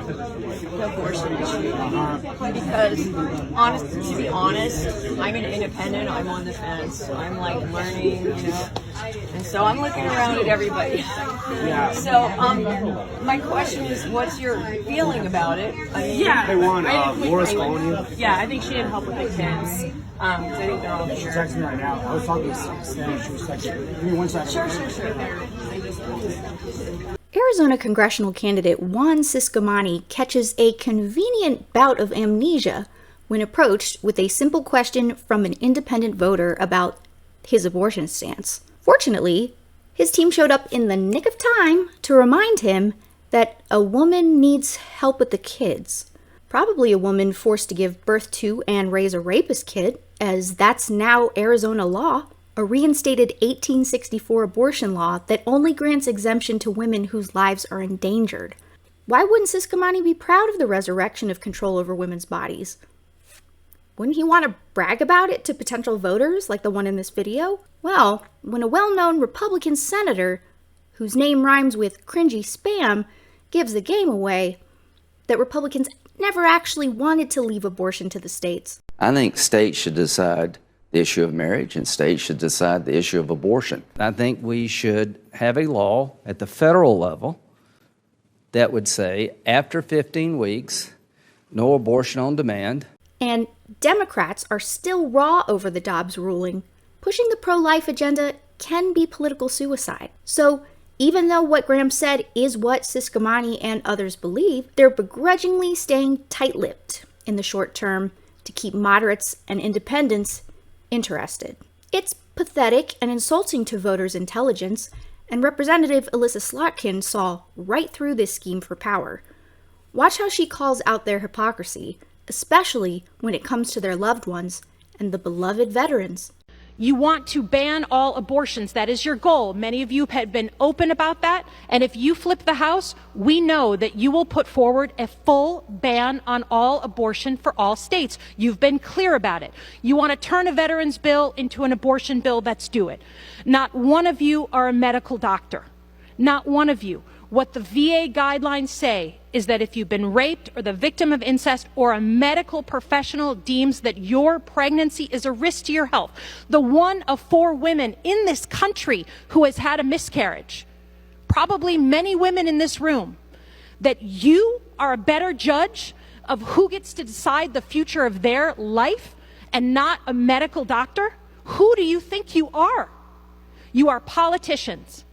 the abortion issue because, to be honest, I'm an independent. I'm on the fence. I'm like learning, and so I'm looking around at everybody. So, my question is, what's your feeling about it? Hey Juan, Laura's calling you. Yeah, I think she didn't help with the kids. I think they're all She's here. texting me right now. I was talking to Stan. She was texting me. Give me 1 second. Sure. Arizona congressional candidate Juan Ciscomani catches a convenient bout of amnesia when approached with a simple question from an independent voter about his abortion stance. Fortunately, his team showed up in the nick of time to remind him that a woman needs help with the kids. Probably a woman forced to give birth to and raise a rapist kid, as that's now Arizona law, a reinstated 1864 abortion law that only grants exemption to women whose lives are endangered. Why wouldn't Ciscomani be proud of the resurrection of control over women's bodies? Wouldn't he want to brag about it to potential voters like the one in this video? Well, when a well-known Republican senator, whose name rhymes with cringy spam, gives the game away, that Republicans never actually wanted to leave abortion to the states. I think states should decide the issue of marriage and states should decide the issue of abortion. I think we should have a law at the federal level that would say after 15 weeks, no abortion on demand. And Democrats are still raw over the Dobbs ruling. Pushing the pro-life agenda can be political suicide. So even though what Graham said is what Ciscomani and others believe, they're begrudgingly staying tight-lipped in the short term to keep moderates and independents interested. It's pathetic and insulting to voters' intelligence, and Representative Alyssa Slotkin saw right through this scheme for power. Watch how she calls out their hypocrisy, especially when it comes to their loved ones and the beloved veterans. You want to ban all abortions. That is your goal. Many of you have been open about that. And if you flip the House, we know that you will put forward a full ban on all abortion for all states. You've been clear about it. You want to turn a veterans bill into an abortion bill, let's do it. Not one of you are a medical doctor. Not one of you. What the VA guidelines say is that if you've been raped or the victim of incest or a medical professional deems that your pregnancy is a risk to your health, the one of 4 women in this country who has had a miscarriage, probably many women in this room, that you are a better judge of who gets to decide the future of their life and not a medical doctor? Who do you think you are? You are politicians.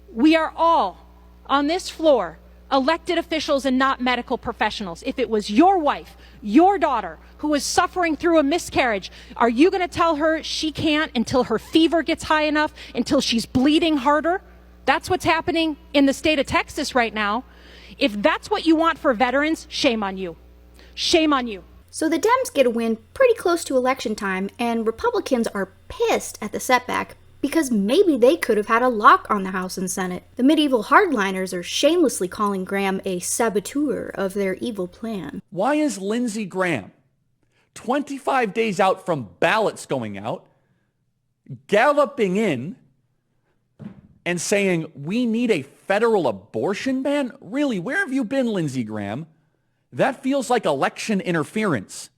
We are all on this floor elected officials and not medical professionals. If it was your wife, your daughter, who is suffering through a miscarriage, are you going to tell her she can't until her fever gets high enough, until she's bleeding harder? That's what's happening in the state of Texas right now. If that's what you want for veterans, shame on you. Shame on you. So the Dems get a win pretty close to election time, and Republicans are pissed at the setback because maybe they could have had a lock on the House and Senate. The medieval hardliners are shamelessly calling Graham a saboteur of their evil plan. Why is Lindsey Graham, 25 days out from ballots going out, galloping in and saying, we need a federal abortion ban? Really, where have you been, Lindsey Graham? That feels like election interference.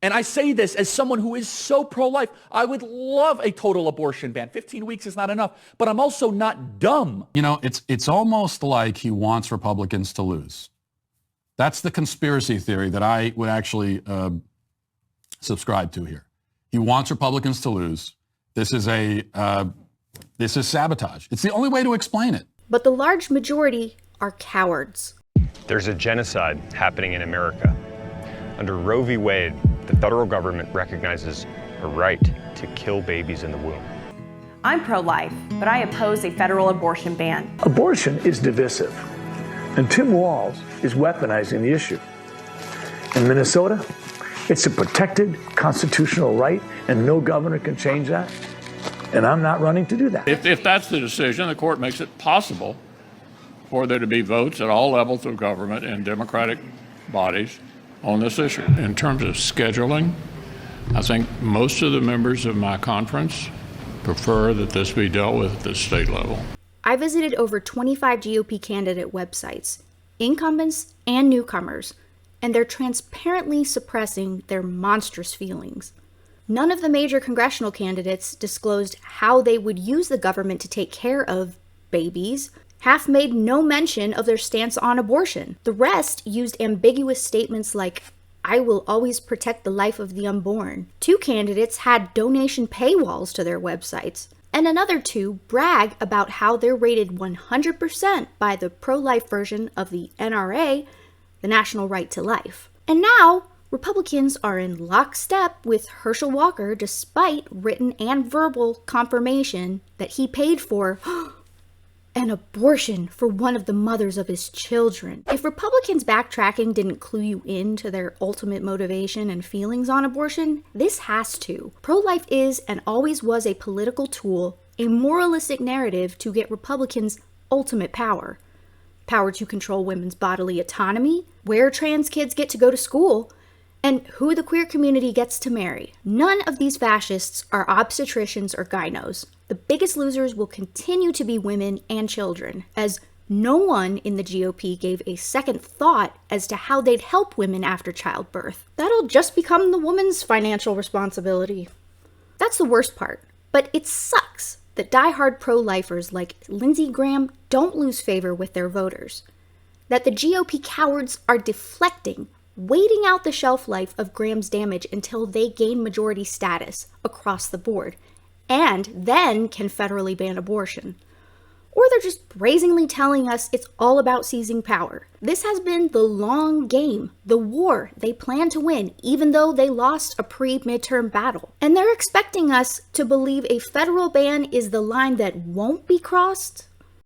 And I say this as someone who is so pro-life. I would love a total abortion ban. 15 weeks is not enough, but I'm also not dumb. You know, it's almost like he wants Republicans to lose. That's the conspiracy theory that I would actually subscribe to here. He wants Republicans to lose. This is sabotage. It's the only way to explain it. But the large majority are cowards. There's a genocide happening in America. Under Roe v. Wade, the federal government recognizes a right to kill babies in the womb. I'm pro-life, but I oppose a federal abortion ban. Abortion is divisive, and Tim Walz is weaponizing the issue. In Minnesota, it's a protected constitutional right, and no governor can change that. And I'm not running to do that. If that's the decision, the court makes it possible for there to be votes at all levels of government and Democratic bodies on this issue. In terms of scheduling, I think most of the members of my conference prefer that this be dealt with at the state level. I visited over 25 GOP candidate websites, incumbents and newcomers, and they're transparently suppressing their monstrous feelings. None of the major congressional candidates disclosed how they would use the government to take care of babies. Half made no mention of their stance on abortion. The rest used ambiguous statements like, "I will always protect the life of the unborn." 2 candidates had donation paywalls to their websites, and another 2 brag about how they're rated 100% by the pro-life version of the NRA, the National Right to Life. And now, Republicans are in lockstep with Herschel Walker despite written and verbal confirmation that he paid for an abortion for one of the mothers of his children. If Republicans' backtracking didn't clue you in to their ultimate motivation and feelings on abortion, this has to. Pro-life is and always was a political tool, a moralistic narrative to get Republicans ultimate power. Power to control women's bodily autonomy, where trans kids get to go to school, and who the queer community gets to marry. None of these fascists are obstetricians or gynos. The biggest losers will continue to be women and children, as no one in the GOP gave a second thought as to how they'd help women after childbirth. That'll just become the woman's financial responsibility. That's the worst part, but it sucks that diehard pro-lifers like Lindsey Graham don't lose favor with their voters. That the GOP cowards are deflecting, waiting out the shelf life of Graham's damage until they gain majority status across the board, and then can federally ban abortion. Or they're just brazenly telling us it's all about seizing power. This has been the long game, the war they plan to win, even though they lost a pre-midterm battle. And they're expecting us to believe a federal ban is the line that won't be crossed?